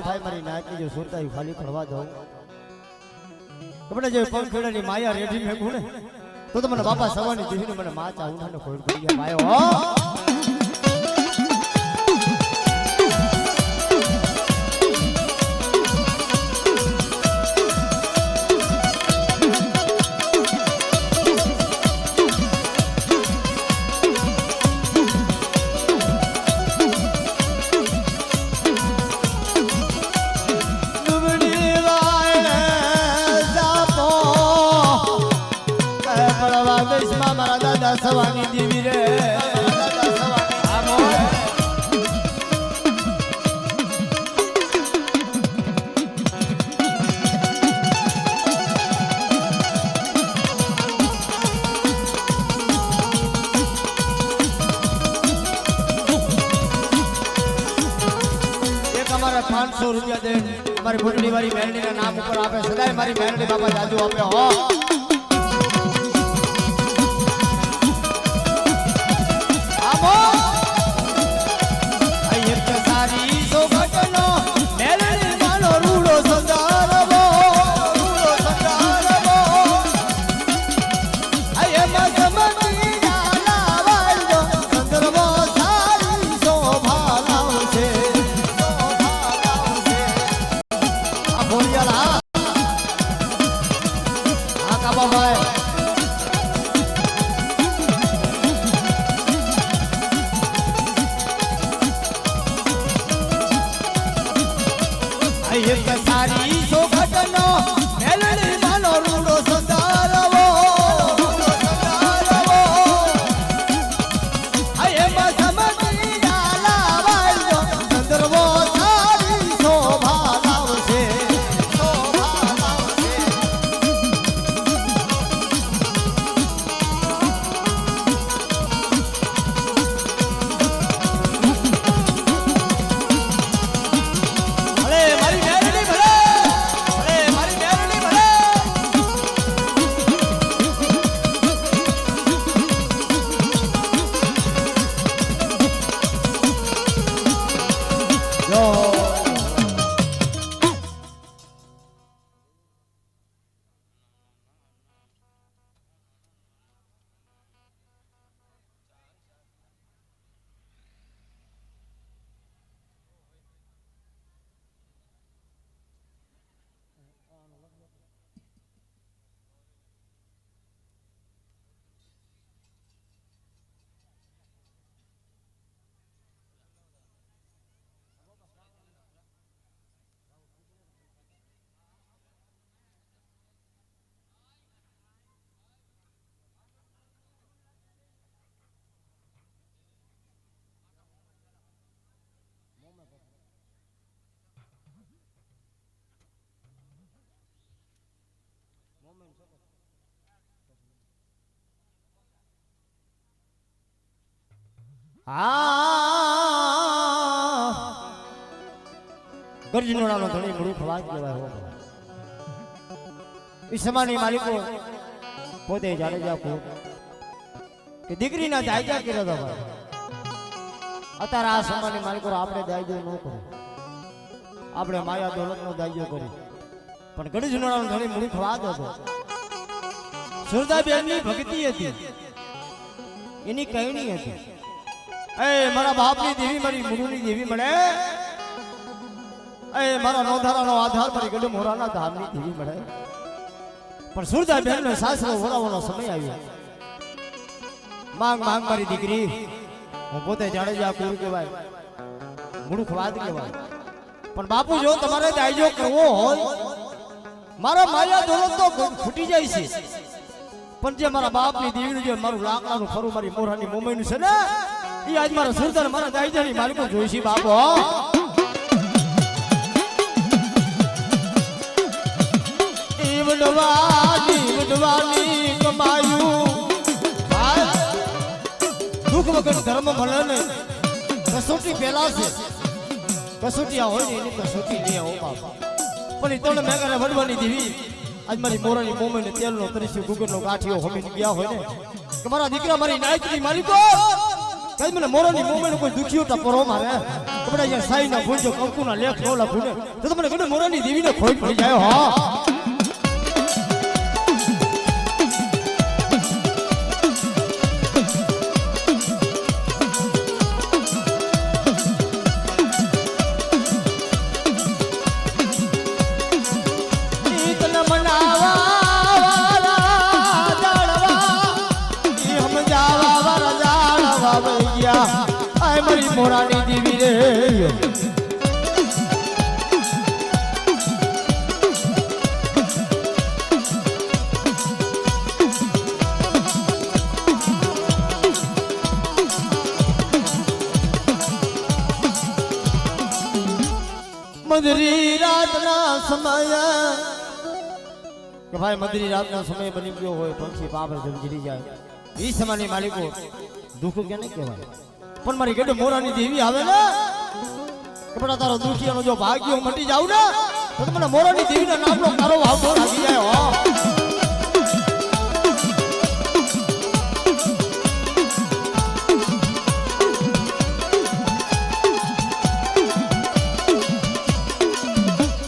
થાય મારી નાયકની જો સુરતા ખાલી કરવા દઉં તમને જે પંખેડાની માયા રેડી મેગું ને તો મને બાપા સવાની દીવીને મને માચા ઉનાને ખોડ પડી ગયા માયો હો સવાની દેવી રે એક અમારે 500 રૂપિયા દે અમારી ભૂટણી વાળી મેરડીના નામ ઉપર આપે સદાય મારી મેરડી બાપા જાદુ આપે હો એક સારી સોગટનો મેલડી માનો રૂડો સંદારવો આય મસમતી ડાલા વાળો સંદરવો સારી શોભા લાવશે ગરજનોડાનો ધણી મૂળ ખવાજ કહેવાય હો ઈ સમાની માલિકો પોતે જાડેજા કો કે દીકરીના દાયજા કર્યો તો ભાઈ અત્યારે આ સમાની માલિકો આપણે દાયજો ન કરો આપણે માયા દોલતનો દાયજો કરી પણ ગરજનોડાનો ધણી મૂળ ખવાજ હતો સુરદાબેનની ભક્તિ હતી એની કહેણી હતી એ મારા બાપની દેવી મારી મુરુની દેવી મળે એ મારા નોંધારાનો આધાર મારી ગડુ મોરાના ધામની દેવી મળે પણ સુરદા બહેનનો સાસરો વરાવવાનો સમય આવ્યો માંગ માંગ મારી દીકરી હું પોતે જાડેજા કુળ કહેવાય મૂળખ વાત કહેવાય પણ બાપુ જો તમારે દાયજો કરવો હોય મારા માયા દોલત તો ફૂટી જાય છે પણ જે મારા બાપની દેવીનું જે મારું લાકડાનું ખરું મારી મોરાની મોમઈનું છે ને એ આજ મારા સુરદાર મારા દાયજાની માલિકો જોઈશી બાપો ઈવડવાની કમાયું દુઃખ વગર ધર્મ મળે ને કસોટી પેલા છે કસોટી હોય ને એની કસોટી નહીં આવો બાપા પણ એ તમને મેઘાને વડવાની દેવી આજ મારી મોરાની મોમઈને તેલનો તરીસી ગુગરનો ગાંઠિયો હોમીને ગયા હોય ને કે મારા દીકરા મારી નાયકની માલિકો કઈ મને મોરાની મોમેનો કોઈ દુખીઓ ટપરો મારે કપડા યાર સાઈ ના ભૂંજો કંકુના લેખ નો લખુને તો મને કને મોરાની દેવીને ખોઈ પડી જાય હા મોરાની દેવી રે મધરી રાતના સમય કે ભાઈ મધરી રાતના સમય બની ગયો હોય પંખી પાપડ જમજરી જાય એ સમયની માલિકો દુઃખ કે નહીં કહેવાય પણ મારી ગેડે મોરાની દેવી આવે ને કપડા તારો દુખિયાનો જો ભાગ્યો મટી જાવ ને તો મને મોરાની દેવીના નામનો તારો ભાવ લાગી જાય હો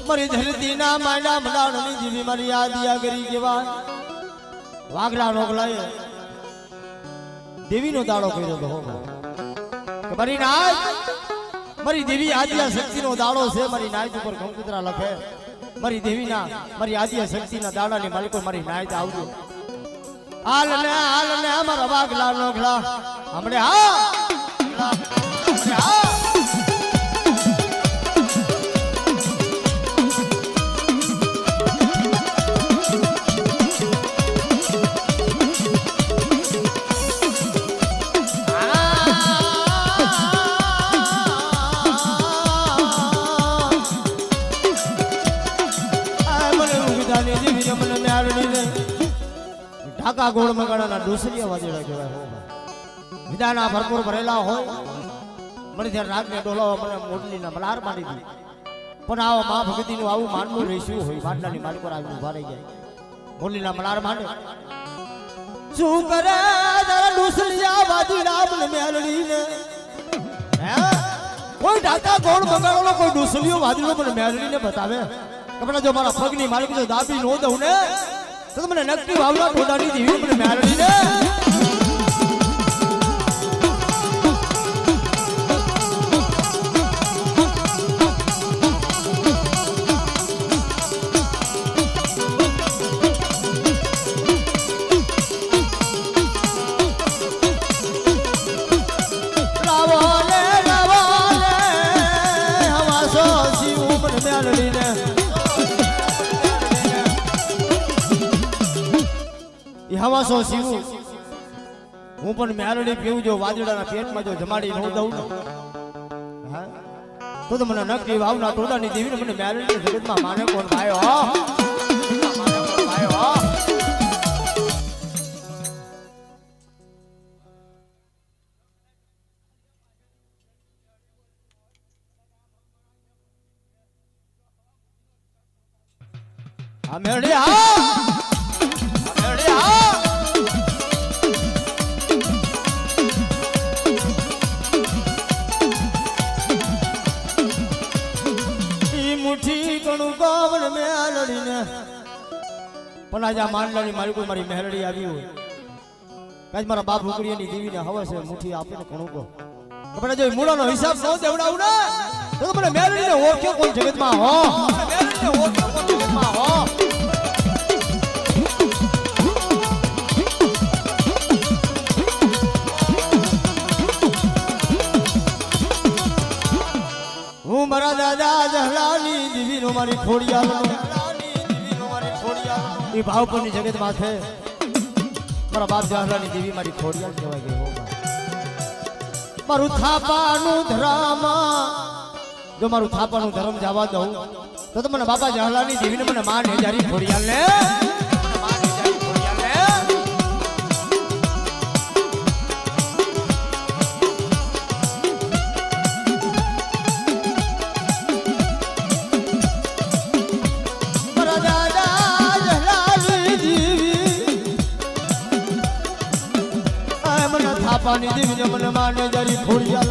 મારી ધરતીના માંડા મડાણની જીવી મારી યાદિયા કરી કેવા વાગલા નોગલાય દેવીનો દાડો કર્યો તો હો મારી નાય મારી દેવી આદિયા શક્તિનો દાડો છે મારી નાય ઉપર કંકુતરા લખે મારી દેવીના મારી આદિયા શક્તિના દાડાની માલિકો મારી નાય આવજો હાલ ને અમારા વાગલા નોગલા હમણે હા ઢાકા ગોળ મગાડાના ડોસરીયા વાજેડા કહેવાય હો વિદાના ભરપૂર ભરેલા હોય મને ત્યારે રાગને ડોલાવા મને મોડલીના મલાર મારી દી પણ આવા મા ભગતીનું આવું માનવું રહીશું હોય બાટલાની માલિક પર આવી ઉભા રહી જાય મોડલીના મલાર માંડે શું કરે તારા ડોસરીયા વાજેડા મને મેલડીને કોઈ ઢાકા ગોળ મગાડો કોઈ ડોસરીયો વાજેડો મને મેલડીને બતાવે કપડા જો મારા પગની માલિક જો દાબી નો દઉં ને તો મને નક્કી ભાવના ટોડાની દેવી મને મેળવી ને હવા સો શિવ મને મેળવી ને હવા સો શિવું હું પણ મેરડી પીવું જો વાદળાના પેટમાં જો જમાડી ન દઉં હા તો મને નક્કી વાવના ટોડાની દેવીને મને મેરડી જગતમાં માને કોણ ભાઈ હો માને કોણ ભાઈ હો આ મેરડી હા પણ આજે આ માંડલાની મારી કોઈ મારી મહેરડી આવી હોય કાજ મારા બાપ ઉકડીયાની દેવીને હવે છે મુઠ્ઠી આપીને ઘણું કહો કપડા જો મૂળાનો હિસાબ ન દેવડાવું ને તો મને મહેરડીને ઓળખ્યો કોણ જગતમાં હો મહેરડીને ઓળખ્યો કોણ જગતમાં હો હું મારા દાદા જહલાની દેવીનો મારી ખોડિયાલનો એ ભાવ પરની જગત માં છે મારા બાપ જહલાની દેવી મારી ખોડિયાલ કહેવાય ગઈ હો મારું થાપાનું ધર્મ જો મારું થાપાનું ધર્મ જવા દઉં તો મને બાપા જહલાની દેવીને મને માન હેજારી ખોડિયાલ ને બાપાની દીવને મને માને જરી ખોડિયાલ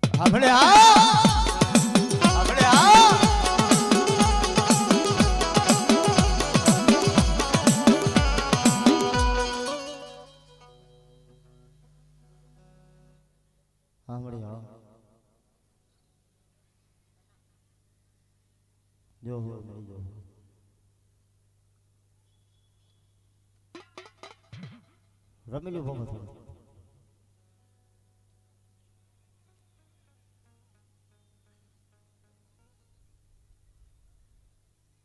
આપણે જો રમેલું બહુ હતું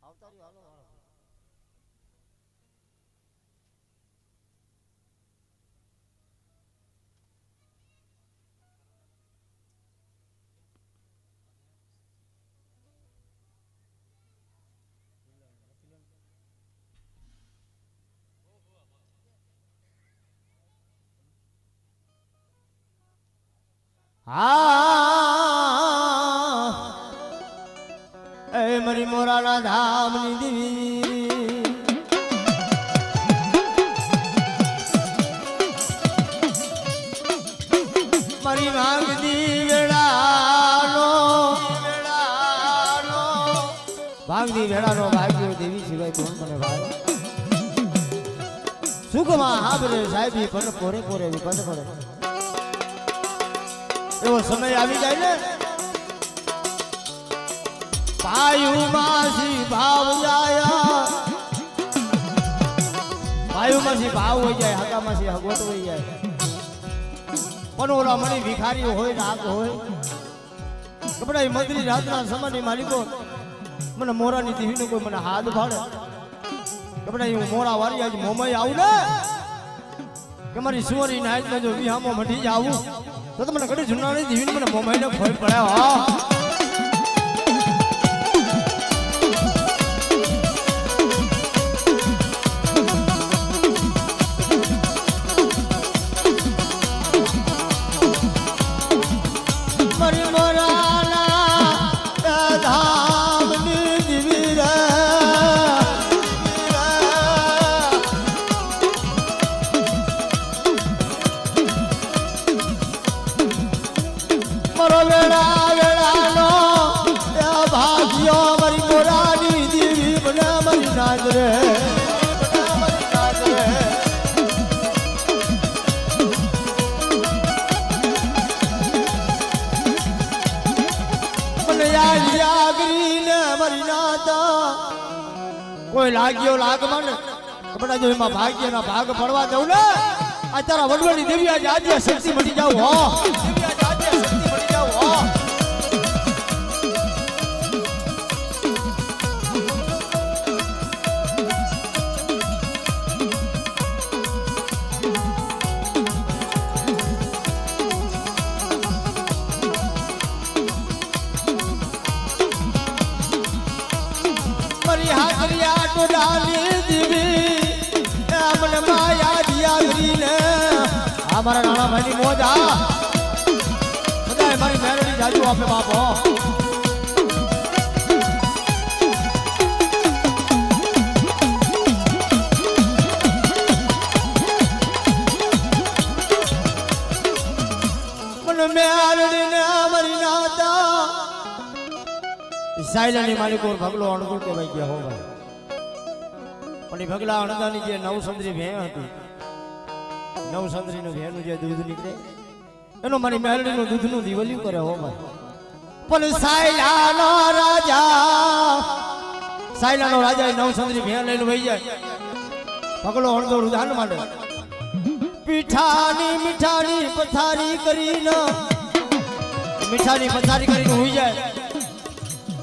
આવતારી હાલો એ મારી મોરાના ધામની દેવી મારી ભાંગતી વેળાનો ભાંગતી વેળાનો ભાગ્યો દેવી સિવાય કોણ મને ભાઈ સુખમાં હાબરે સાહેબી પણ પોરે પોરે વિપદ પડે એવો સમય આવી જાય ને પાયુમાંથી ભાવ જાયા પાયુમાંથી ભાવ હોય જાય હકામાંથી હગવત હોય જાય પણ ઓલા મણી ભિખારી હોય રાગ હોય કપડા મંત્રી રાતના સમાની માલિકો મને મોરાની દીવીનો કોઈ મને હાથ ભાડે કપડા હું મોરા વારી આજ મોમાઈ આવું ને કે મારી સુવરી નાઈટ જો વિહામો મઢી જ આવું તો મને ઘડી જુનાની દીવીને મને મોમાઈને ખોઈ પડે હા કોઈ લાગ્યો લાગમાં ને કપડા જો એમાં ભાગ્યના ભાગ પડવા દઉં ને આ તારા વડવડની દેવી આજે આજે શક્તિ મળી જાવ હો દેવી આજે આજે શક્તિ મળી જાવ હો મારા નાના ભાઈની મોજ આ બધાય મારી મેરડી જાજુ આપે બાપો મને મેરડી ને મારી નાતા સાયલાની માલિકો ભગલો અણગુલ કહેવાય ગયા હો ભાઈ પણ એ ભગલા અણગાની જે નવસંદ્રી ભેં હતી નવસંદ્રીનું ભેનું જે દૂધ નીકળે એનો મારી મેલડીનું દૂધનું દિવાલ્યું કરે હો ભાઈ પણ સાયલાનો રાજા નવસંદ્રી ભેં લઈને વહી જાય પગલો હળદો રુધાન માટે મીઠાની પથારી કરીને હોઈ જાય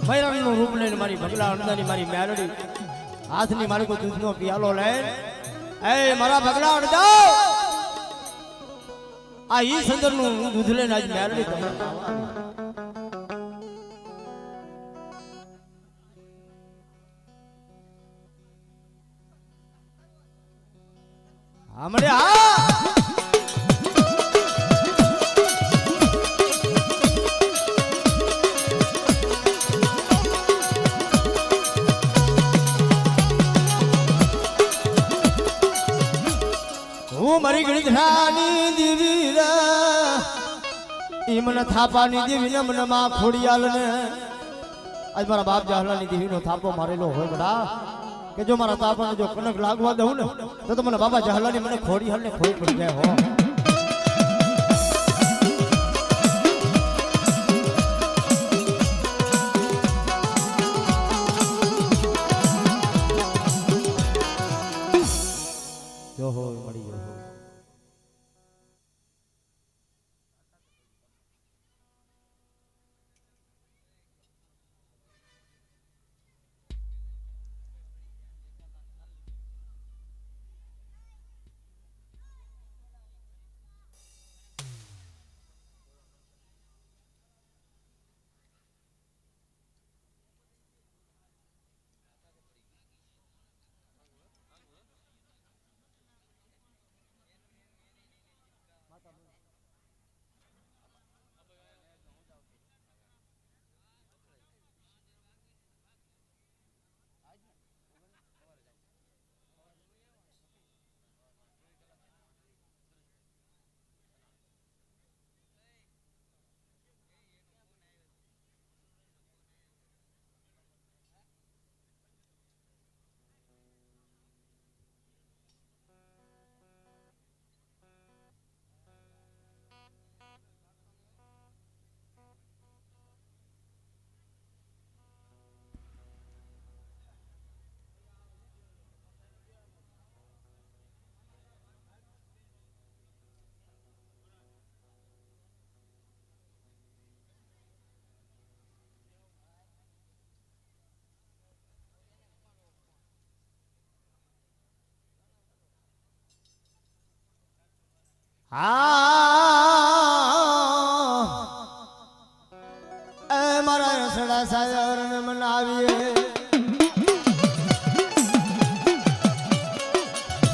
મૈરાનનું રૂપ લઈને મારી ભગલા હળદાની મારી મેલડી હાથની મારી કોઈ દૂધનો પિયાલો લઈને એ મારા ભગલા હળદા આ ઈ સંદરનું દૂધ લઈને આજ મેરડી તમે હમણે મારી ગણધરાની દેવી રે ઈ મને થાપાની દેવી ને મને માં ખોડિયાલ ને આજ મારા બાપ જાહલાની દેવીનો થાપો મારેલો હોય બડા કે જો મારા તાપાને જો કનક લાગવા દઉં ને તો મને બાબા જાહલાની મને ખોડિયાલ ને ખોઈ પડી જાય હો જો હો મળી ગયો મારા રસડા સાયર ને મનાવીએ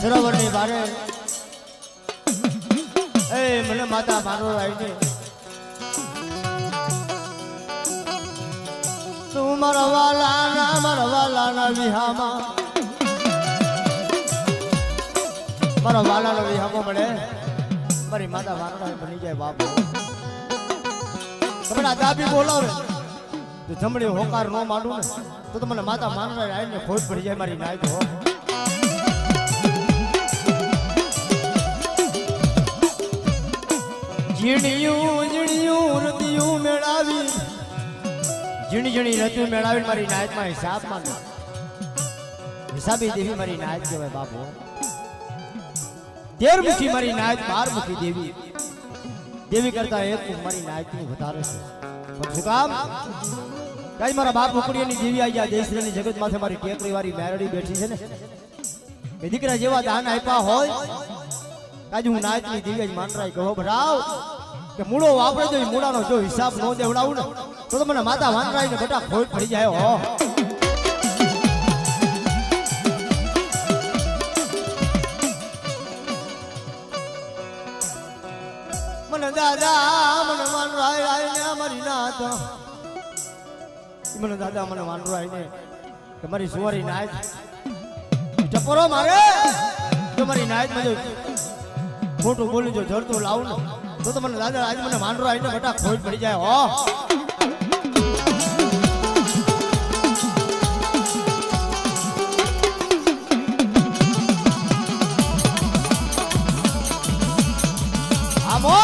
સરોવરની બારે એ મને માતા મારો આવીને તું મારા વાલાના વિહામાં મારા વાલાનો વિહામો મળે મારી માતા વાનડા બની જાય બાપ તમને દાબી બોલાવે તો જમણી હોકાર નો માંડું ને તો મને માતા માનડા આવીને ખોટ પડી જાય મારી નાય તો ઝીણિયું રતિયું મેળાવી ઝીણી રતિયું મેળાવી મારી નાયતમાં હિસાબમાં હિસાબી દેવી મારી નાયત કહેવાય બાપો 13 મુખી મારી નાયત 12 મુખી દેવી દેવી કરતા એક મારી નાયત નું વધારે છે પણ શું કામ કઈ મારા બાપ ઉકડીની દેવી આવી આ દેશની જગત માથે મારી ટેકરી વાળી મેરડી બેઠી છે ને કે દીકરા જેવા દાન આપ્યા હોય કાજુ હું નાયત ની દેવી જ માનરાય કહો ભરાવ કે મૂળો વાપરે જો મૂળાનો જો હિસાબ નો દેવડાવું ને તો મને માતા વાનરાય ને બેટા ખોટ પડી જાય હો મને દાદા મને વાનરાય આઈને મારી નાત મને દાદા મને વાનરાય ને કે મારી સુવારી નાયત ચપરો મારે જો મારી નાયત માં જો ખોટું બોલી જો જરતું લાવું ને તો મને દાદા આજ મને વાનરો આવીને બેટા ખોટ પડી જાય હો આમો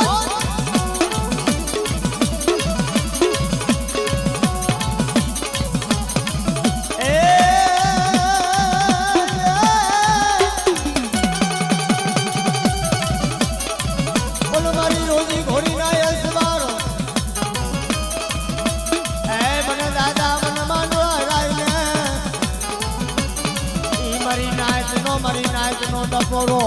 મારી નાયત નો ડપરો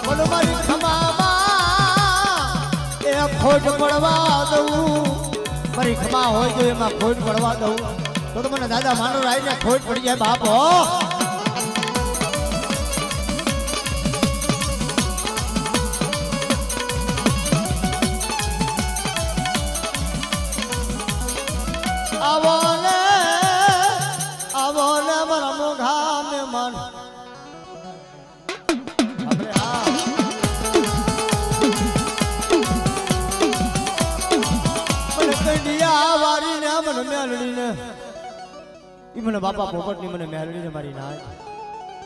બોલો મારી ખમામાં એ ખોટ પડવા દઉં મારી ખમા હોય તો એમાં ખોટ પડવા દઉં તો મને દાદા માનો રાઈને ખોટ પડી જાય બાપ હો મને બાપા પોપટની મને મેળવીને મારી નાય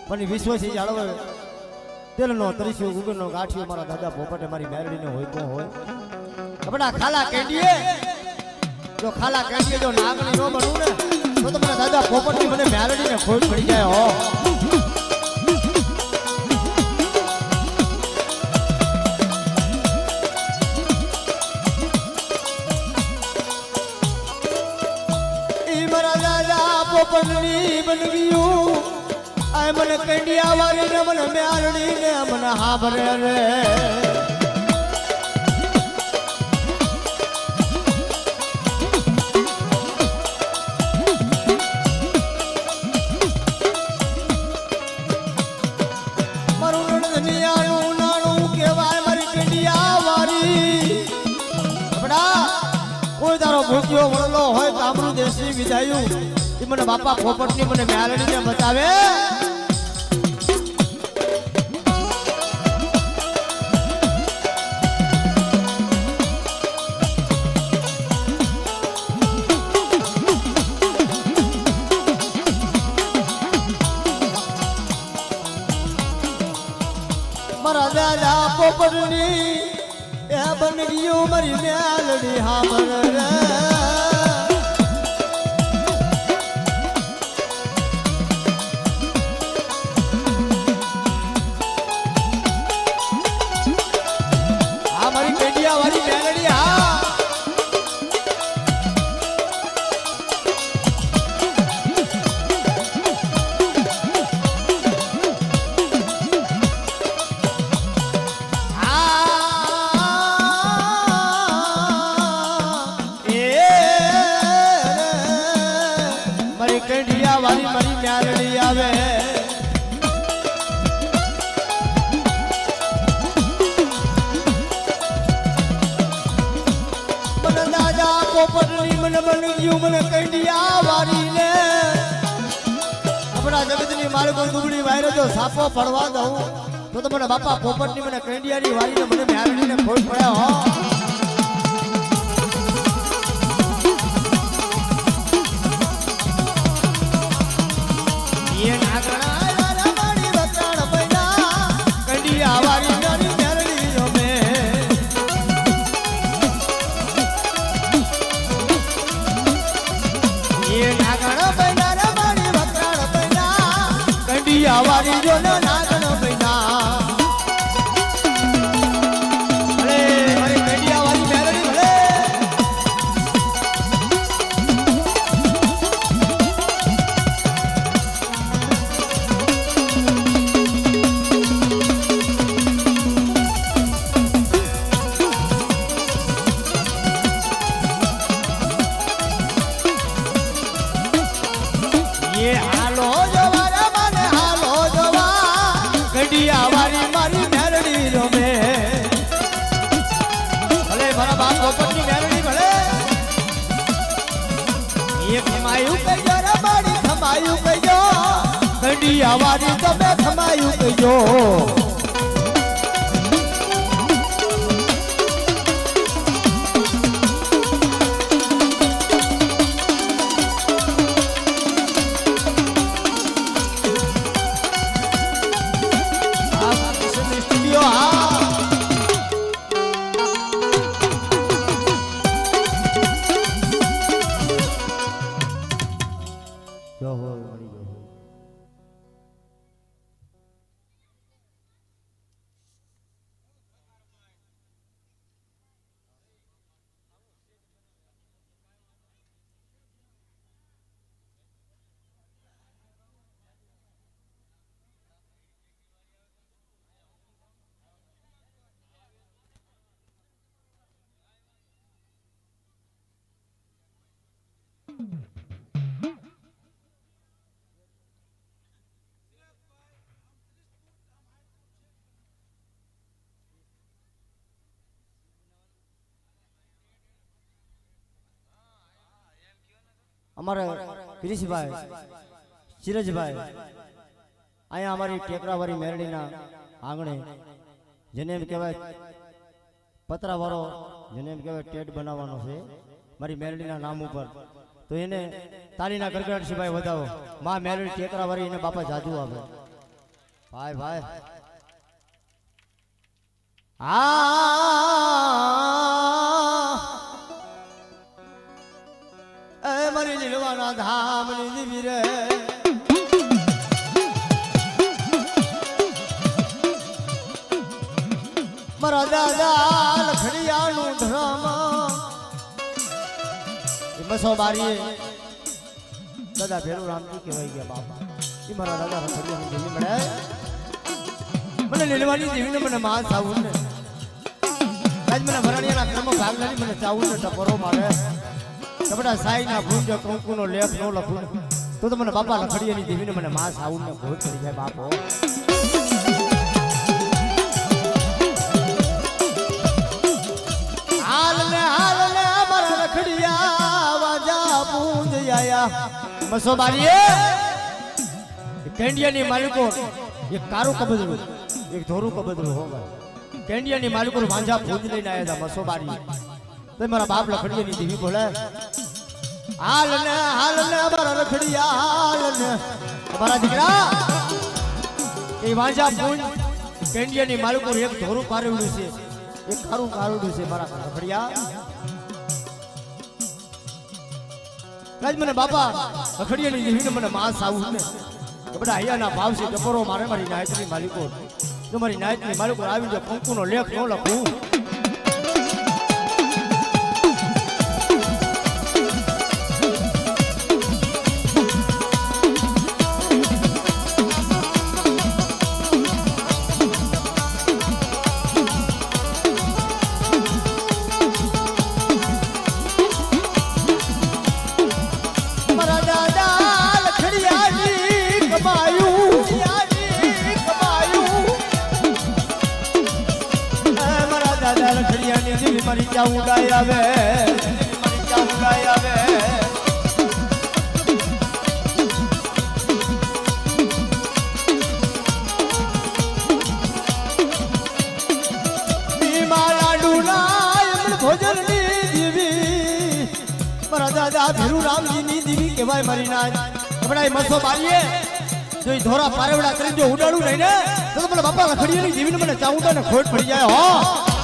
પણ વિશ્વથી જાળવે તેલનો તરીસ્યો ગુગરનો ગાંઠિયો મારા દાદા પોપટે મારી મેળવીને હોય તો હોય કપડા ખાલા કેડીએ જો ખાલા કેડીએ જો નાગણી નો બનવું ને તો મારા દાદા પોપટની મને મેળવીને ખોટ પડી જાય હો પોપટની બનગીયું આય મને કંડિયા વાળી ને મને મ્યાલડી ને મને હાભરે રે મારું નણનિયાનું નાણું કહેવાય મારી કંડિયા વાળી આપડા કોઈ તારો ભૂખ્યો વળલો હોય કામરું દેશી વિધાયું મને બાપા પોપટની મને મ્યાલડીને બતાવે મારા દાદા પોપટની એ બનગીઓ મારી મ્યાલડી હાબર રે કંડિયા વાળી મારી મ્યાલડી આવે મને દાદા પોપટની મને બની ગયું મને કંડિયા વાળી ને આપણા જગતની મારે કોઈ દુબળી વાયરો જો સાપો પડવા દઉં તો મને બાપા પોપટની મને કંડિયાની વાળી ને મને મ્યાલડી ને ખોટ પડે હો વારી જો નાગણ પૈના ભલે મારી કંડિયા વાળી મેલડી ભલે ये हालो કંડિયા વાળી મારી મેલડી રમે ભલે મારા બાપ પોપટની મેલડી ભલે એ ખમાયું કહેજો રે મારી ખમાયું કહેજો કંડિયા વાળી તમે ખમાયું કહેજો અમારે કિરીશભાઈ સિરજભાઈ અહીંયા અમારી ટેકરાવાળી મેરડીના આંગણે જેને એમ કહેવાય પતરાવાળો જેને એમ કહેવાય ટેડ બનાવવાનો છે મારી મેરડીના નામ ઉપર તો એને તાલીના ગરગડાટ સિવાય વધાવો માં મેરડી ટેકરા વાળી એને બાપા જાદુ આવે ભાઈ ભાઈ એ મારી લીલવાના ધામની દીવી રે મારા દાદા લખડિયાનું ધરામાં મસો બારીએ દાદા ભેરુ રામજી કહેવાય ગયા બાપા એ મારા દાદા લખડિયાની દેવી મળે મને લીલવાની દેવીને મને માં ચાવું ને આજ મને ભરાણીયાના કર્મ ભાગ લાવી મને ચાવું ને ટપરો મારે કપડા સાઈના ભૂંજ કંકુનો લેખ નો લખું તો મને બાપા લખડિયાની દેવીને મને માં ચાવું ને ભોજ કરી જાય બાપો હાલ ને મારા લખડિયા વાજા પૂંજ આયા મસો બારીએ કેન્ડિયાની માલિકો એક કારું કબદરું એક ધોરું કબદરું હોવા કેન્ડિયાની માલિકો વાંજા ભૂજ લઈને આયા હતા મસો બારી તો મારા બાપ લખડિયાની દેવી બોલે હાલ ને મારા લખડિયા હાલ ને મારા દીકરા એ વાંજા ભૂજ કેન્ડિયાની માલિકો એક ધોરું કારેવડું છે એક કારું કારેવડું છે મારા લખડિયા કાજ મને બાપા લખડિયાની દેવીને મને માસ આવું ને બધા અહીંયાના ભાવ છે ટપરો મારે મારી નાયતની માલિકો જો મારી નાયતની માલિકો આવી જાય કંકુનો લેખ ન લખું મારી ચા ઉડાઈ આવે મારા દાદા ભેરુ રામજીની દેવી કહેવાય મારી નાચ કપડા મસો બારીએ જો ધોરા પારેવડા કરી જો ઉડાડું નહીં ને તો મને બાપા લખડિયાની દેવીને મને ચા ઉડાને ખોટ પડી જાય હો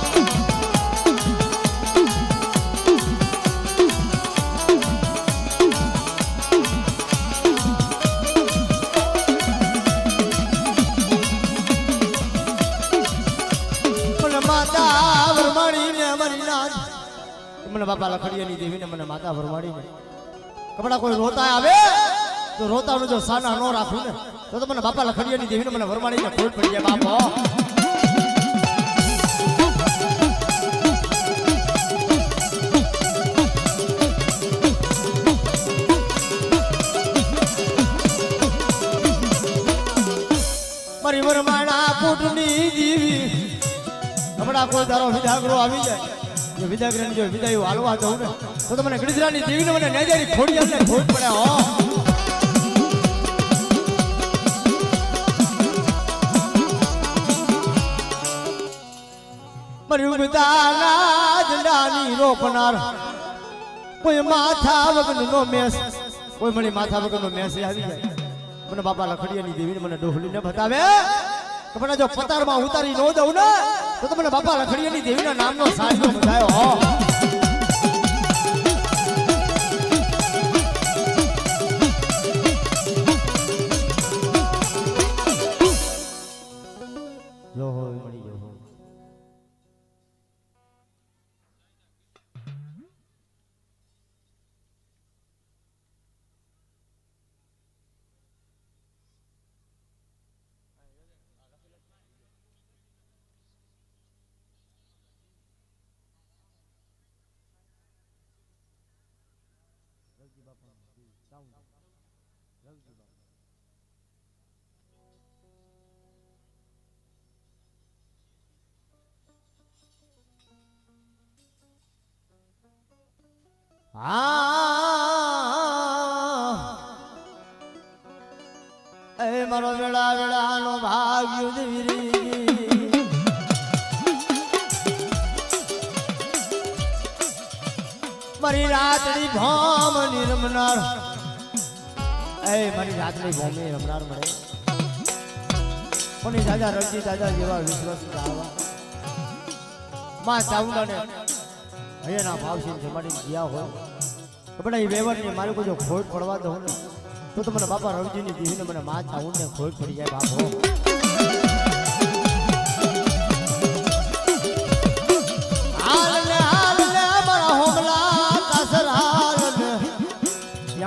મને બાપા લખડિયાની દેવીને મને માતા ભરવાડીને કપડા કોઈ રોતા આવે તો રોતાનો જો સાના નો રાખું ને તો મને બાપા લખડિયાની દેવીને મને ભરવાડીને ખોટ પડી જાય બાપો મારી વરમાણા પોટની દેવી કપડા કોઈ તારો વિધાગરો આવી જાય જો વિદાગ્રહની જો વિદાયો હાલવા દઉં ને તો મને ગણિતરાની દેવીને મને નેજારી ખોડી એટલે ખોટ પડે હો મારી ઉગતાના જંડાની રોપનાર કોઈ માથા વગરનો મેસ કોઈ મળી માથા વગરનો મેસ આવી જાય મને બાપા લખડિયાની દેવીને મને ડોહલીને બતાવે તો મને જો પતારમાં ઉતારી ન દઉં ને તો મને બાપા લખડિયાની દેવીના નામનો સાજો બધાયો હો જો હો મળી જો હો એ મારો વેળા વેળાનો ભાગ્ય દેવી મારી રાતડી ભોમ ની રમનાર એ મારી રાતડી ભોમે રમનાર મળે પણ દાદા રણજી દાદા જેવા વિશ્વાસ આવા માં ચાઉંડાને હૈયાના ભાવથી જમાડી ગયા હોય તો પણ એ વેવરની મારે કોઈ જો ખોટ પડવા દઉં ને તો મને બાપા રણજીની દીવીને મને માં ચાઉંડને ખોટ પડી જાય બાપો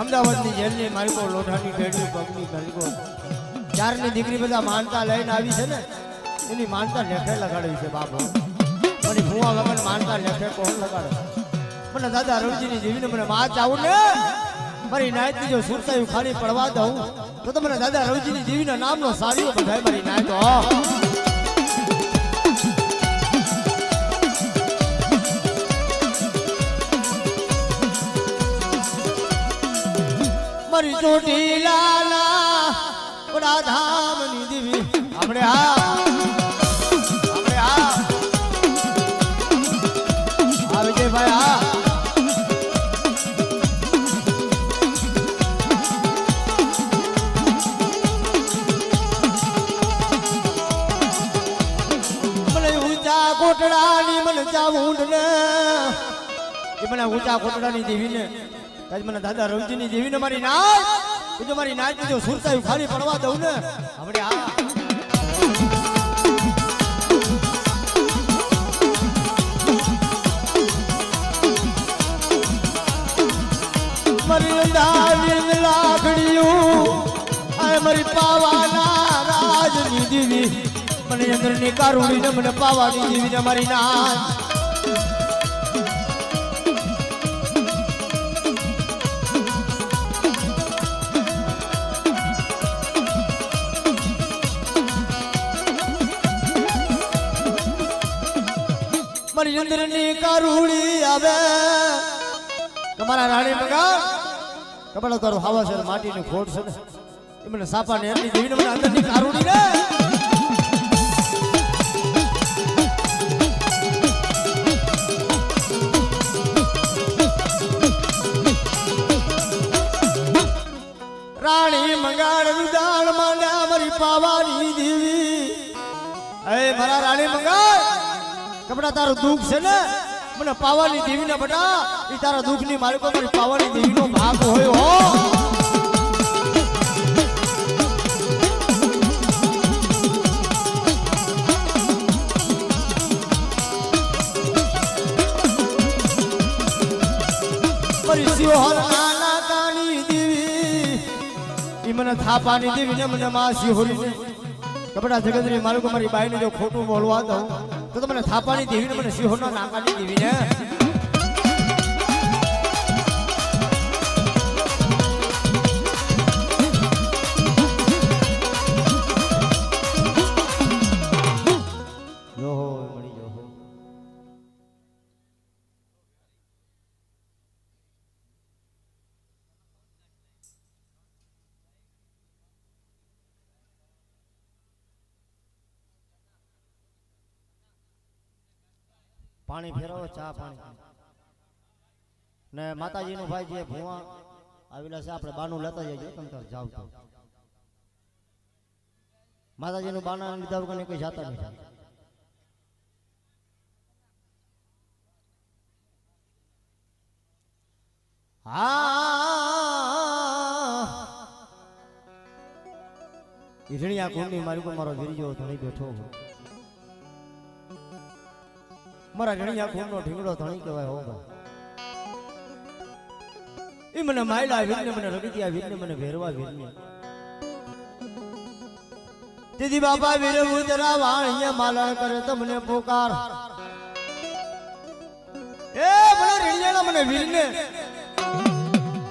અમદાવાદની જેલની માલિકો લોઢાની બેડની પગની માલિકો ચારની દીકરી બધા માનતા લઈને આવી છે ને એની માનતા લેખે લગાડવી છે બાપો મને ભૂવા વગર માનતા લેખે કોણ લગાડે મને દાદા રણજીની જીવીને મને માં ચાવું ને મારી નાયતની જો સુરતાયું ખાલી પડવા દઉં તો મને દાદા રણજીની જીવીના નામનો સારીઓ બધાય મારી નાયતો મારી ચોટીલાના બડા ધામની દેવી આપણે વિજયભાઈ મને ઊંચા કોટડાની મને ચાવુંડ ને એ મને ઊંચા કોટડાની દેવી ને મને દાદા રણજીની દેવીને મારી નાચ જો મારી નાચ જો સુરતાયું ખાલી પડવા દઉં ને આપણે મારી દાવી લાગડીયું આ મારી પાવાના રાજની દેવી મને અંદરની કારુણીને મને પાવાની દેવીને મારી નાચ મારી અંદરની કારુણી આવે તમારા રાણી મગા કપડા તારું હાવા છે માટીની ખોટ છે ને એ મને સાપા ને એમની દેવીને મને અંદરની કારુણી ને રાણી મંગાળ વિદાળ માંડ્યા મારી પાવાની દેવી એ મારા રાણી મંગાળ કપડા તારું દુઃખ છે ને મને પાવાની દેવીના બટા એ તારા દુઃખની માલિકો મારી પાવાની દેવીનો ભાગ હોય હો મારી સિંહોર નાના કાની દેવી એ મને થાપાની દેવીને મને માં સિંહોરી કપડા જગતની માલિકો મારી બાઈને જો ખોટું બોલવા દઉં તો મને થાપાની દેવીને મને સિંહોના નાકાની દેવીને પાણી ફેરવો ચા પાણી ને માતાજીનું ભાઈ જે ભુવા આવેલા છે આપણે બાનું લેતા જઈએ તમે તાર જાવ તો માતાજીનું બાના લીધા વગર કોઈ જાતા નથી હા ઈરણિયા કુંડી મારી કો મારો વીરજો ધણી બેઠો મારા રણિયા ખૂનનો ઢીંગડો ધણી કહેવાય હો ભાઈ એ મને માયલા વીરને મને રગતિયા વીરને મને ભેરવા વીરને દીદી બાપા વીર ઉતરા વાણિયા માલણ કરે તો મને પોકાર એ મને રણિયાના મને વીરને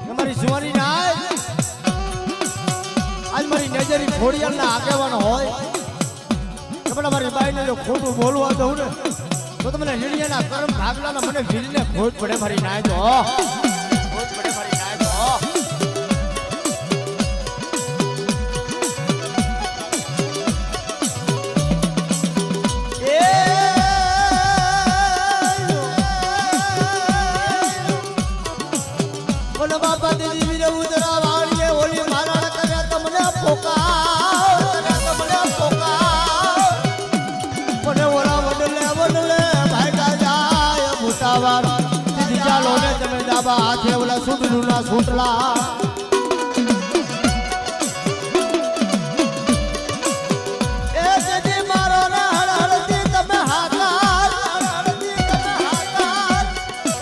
તમારી સુવાની નાય આજ મારી નજરી ખોડિયાલના આગેવાન હોય કપડા મારી બાઈને જો ખોટું બોલવા દઉં ને તો તમને લીડિયાના કર્મ ભાગલાના મને વીરને ખોટ પડે મારી નાય તો ખોટ પડે મારી નાય તો બાબા હાથે ઓલા સુડલું ના સુટલા એ જજી મારો ના હળહળતી તમે હાકાર હળહળતી તમે હાકાર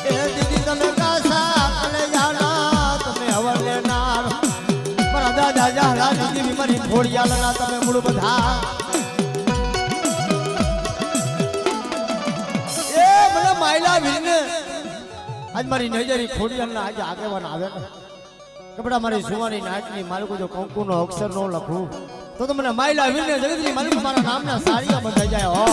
એ દીદી તમે કાસા કલે જાના તમે હવર લેનાર મારા દાદા જાહલા દીદી મારી ખોડિયાલના તમે મૂળ બધા એ મને માયલા વિને આજ મારી નજરી ખોડિયાલના આજે આગેવાન આવે ને કપડા મારી સુવાની નાટની માલિકો જો કંકુનો અક્ષર નો લખું તો મને માયલા વિને જગતની માલિકો મારા નામના સાડીયા બંધાઈ જાય હો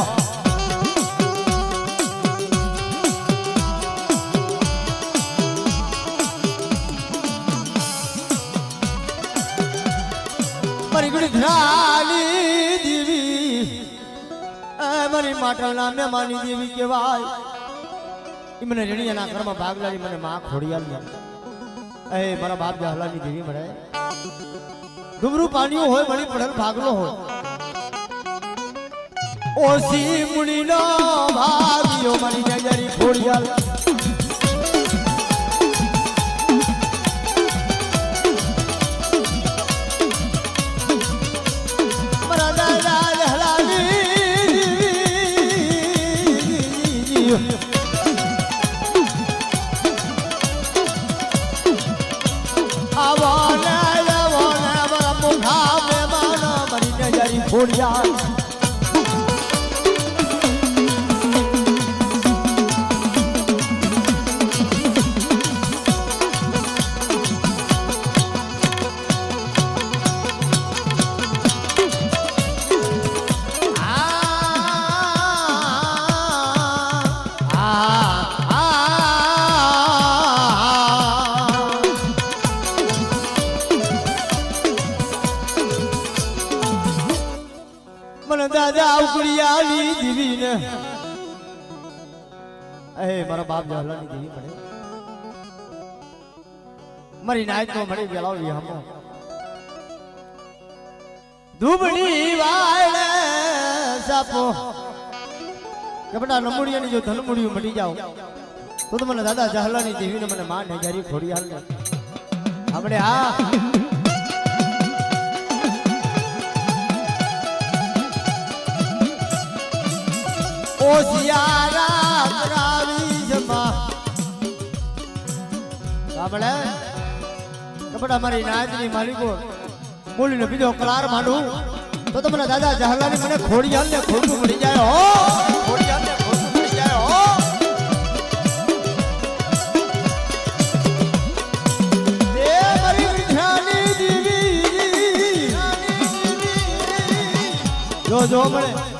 મારી ગુડી ધરાલી દેવી મારી માટલના મહેમાની દેવી કહેવાય ઈ મને રણિયાના ઘરમાં ભાગલાની મને માં ખોડિયાલ એ મારા બાપ જહલાની દેવી મળે ડુમરું પાણીઓ હોય મળી પડેલ ભાગલો હોય ઓસી મુણીનો ભાગ્યો મારી નજરી ખોડિયાલ મારા દાદા જહલાની ખોડિયાલ મને દાદા ઉકળિયાલી દેવી ને એ મારા બાપ જહલાની દેવી મળે મારી નાયત નો મળી ગયેલા હમો ધૂબડી વાળે સાપો કપડા નમુડિયાની જો ધનમુડિયું મટી જાવ તો મને દાદા જહલાની દેવી ને મને માં નજારી ખોડિયાલ ને આપણે આ ઓસિયારા કરાવી જમા સાંભળે કપડા મારી નાચની માલિકો બોલીને બીજો કલાર માંડું તો તમને દાદા જહલાની મને ખોડિયાલ ને ખોટું મળી જાય હો ખોડિયાલ ને ખોટું મળી જાય હો એ મારી વિઠાની દેવી જો મળે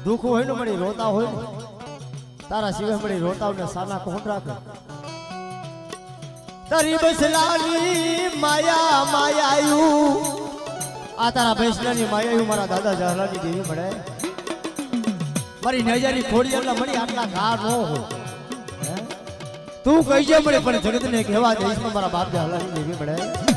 દુઃખ હોય ને મળી રોતા હોય ને તારા સિવાય મળી રોતા ને સાના કોણ રાખે તારી બસલાની માયા માયાયું આ તારા બસલાની માયાયું મારા દાદા જહલાની દેવી મળે મારી નજરી ખોડિયાલ મળી આટલા ઘા ન હોય તું કહીજે મળે પણ જગતને કહેવા દઈશ મારા બાપ જહલાની દેવી મળે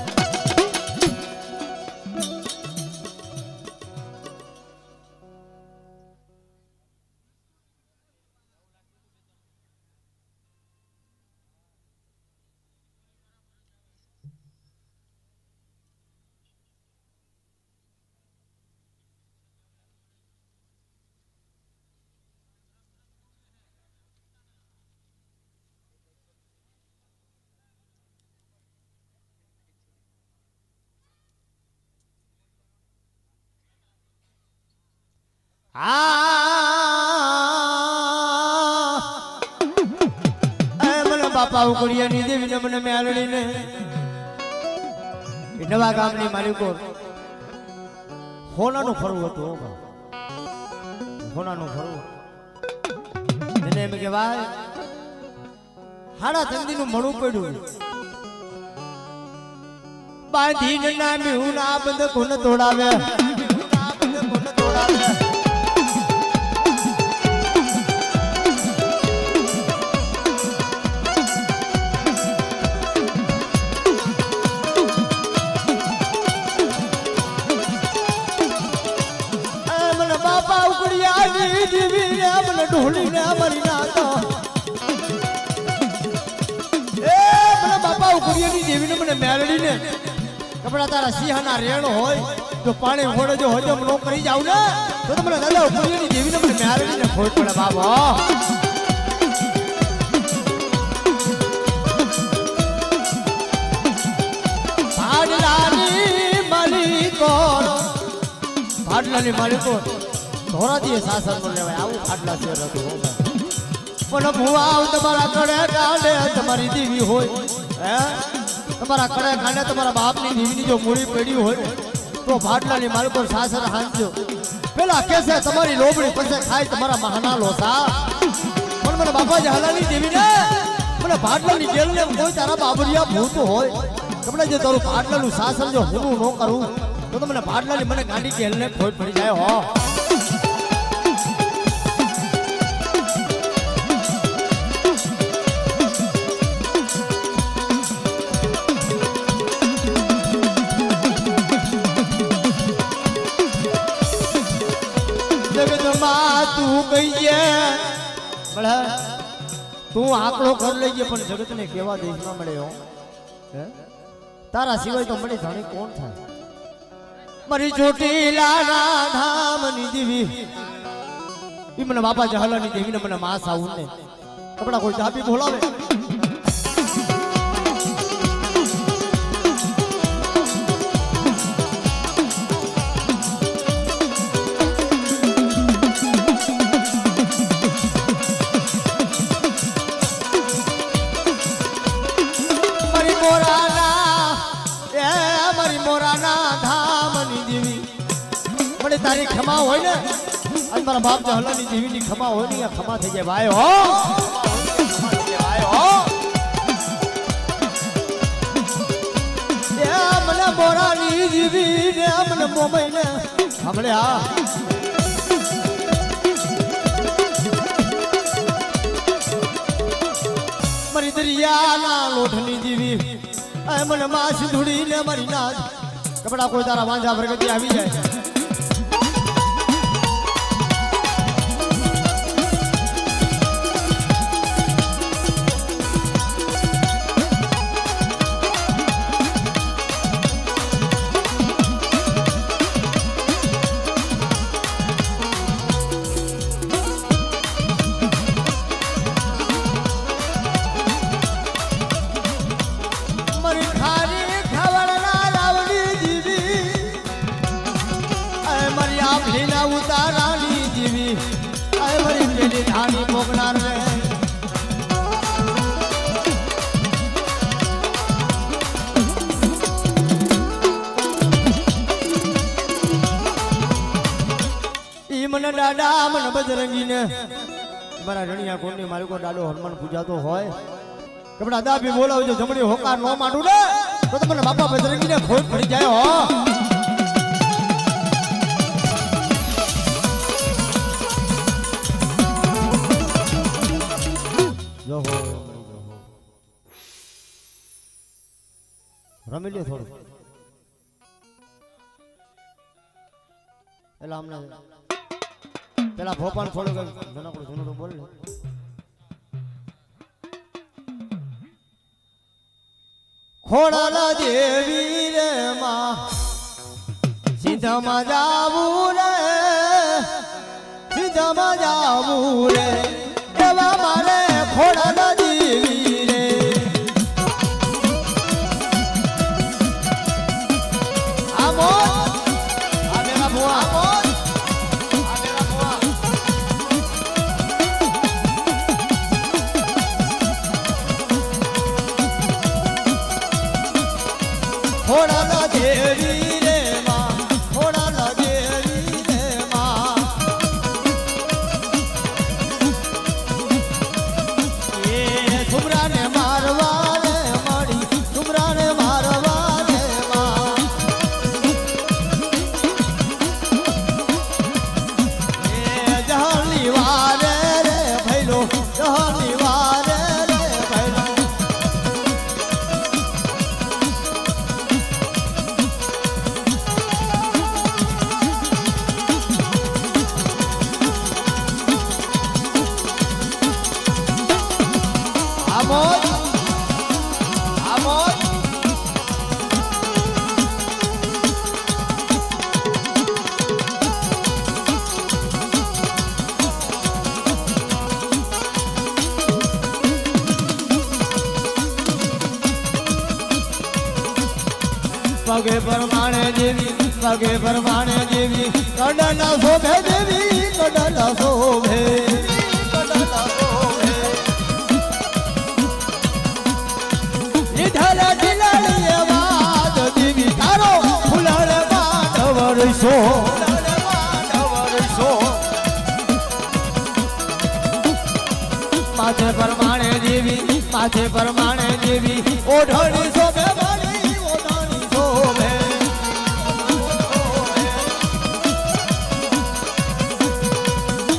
મને બાપા ઉકળિયાની દેવીને મને મેળડીને નવા ગામની માલિકો હોનાનું ફરવું હતું હોનાનું ફરવું એને એમ કહેવાય હાડા ચંદીનું મળું પડ્યું બાંધીને નામ્યું ના બંધ કોને તોડાવે ઢોલી ને મરી ના તો એ કુડિયાની દેવીને મને મેળડીને કપડા તારા સિંહાના રેણ હોય તો પાણી ઘોડે જો હજમ નો કરી જાવ ને તો તમને દાદા કુડિયાની દેવીને મને મેળડીને ખોટ પડે બાબા ભાડલાની માલિકો ધોરાજી શાસન પર લેવાય આવું ભાડલા શેર હતું પણ ભુવા તમારા કડે કાંડે તમારી દેવી હોય હે તમારા કડે કાંડે તમારા બાપની દેવીની જો મૂડી પડી હોય તો ભાડલાની માલિકો શાસન હાંચજો પેલા કેસે તમારી લોબડી પછી ખાય તમારા મહાના લોસા પણ મને બાપાજી હલાની દેવીને મને ભાડલાની જેલને કોઈ તારા બાબરિયા ભૂત હોય તમને જે તારું ભાડલાનું શાસન જો હું ન કરું તો તમને ભાડલાની મને ગાંડી કેલને ખોટ પડી જાય હો જગતમાં તું કહીએ મળે તું આંકડો કર લઈએ પણ જગતને કેવા દેશમાં મળે હો તારા સિવાય તો મને જાણે કોણ થાય મારી ચોટીલાના ધામની દેવી ઈ મને બાપા જહલાની દેવીને મને માસ આવું ને કપડા કોઈ જાપી બોલાવે તારી ખમા હોય ને આજ મારા બાપ જહલાની દેવીની ખમા હોય ને ખમા થઈ જાય ભાઈ હો મને બોરાની દેવી ને મને મોમઈ ને હમણે હા મારી દરિયાના લોઠની દેવી મને માસી ધૂડી ને મારી નાદ કપડા કોઈ તારા વાંઝા પ્રગતિ આવી જાય લીલા ઉતારાની જીવી આય મરી પેલી ધાની પોગનાર રે ઈ મને દાદા મને બજરંગીને મારા રણિયા કોણની માલિકો દાદો હનુમાન પૂજાતો હોય કપડા દાબી બોલાવજો જમણી હોકાર નો માંડું ને તો તમને બાપા બજરંગીને ખોટ પડી જાય હો રમી લે થોડું એટલે અમને પેલા ભોપાલ થોડું જનકડું જૂનું બોલ લે ખોડાલા દેવી રે માં સીધામાં જાવું રે સીધામાં જાવું રે એવા મારે ખોડાલા દેવી રે ખોડાલા દેવી રે માં ખોડાલા દેવી પગે પરમાણે દેવી પગે પરમાણે દેવી કડલા શોભે દેવી કડલા શોભે કડલા શોભે લીધેલા ઢીલાળી વાત દેવી તારો ફૂલળ માંડવ રહીશો માથે પરમાણે દેવી માથે પરમાણે દેવી ઓઢણી શોભે મારી ઓઢણી શોભે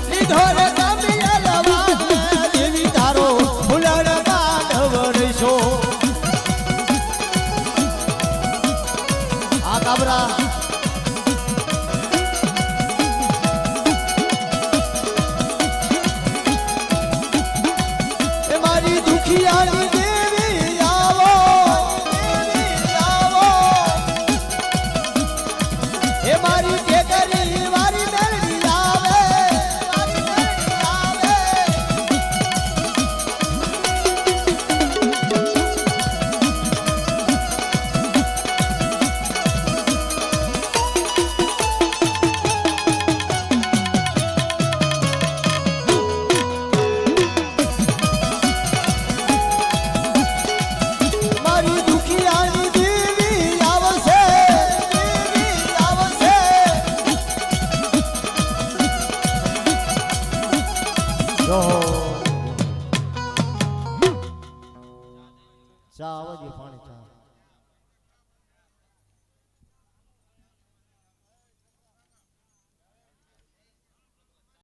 લીધો રે કામિયા વાત દેવી તારો ફૂલણ માંડવ રહીશો આ કાબરા દુખિયાની દેવી આવો હે મારી ટેકરી વારી મેળવી આવે ચા આવો પાણી ચા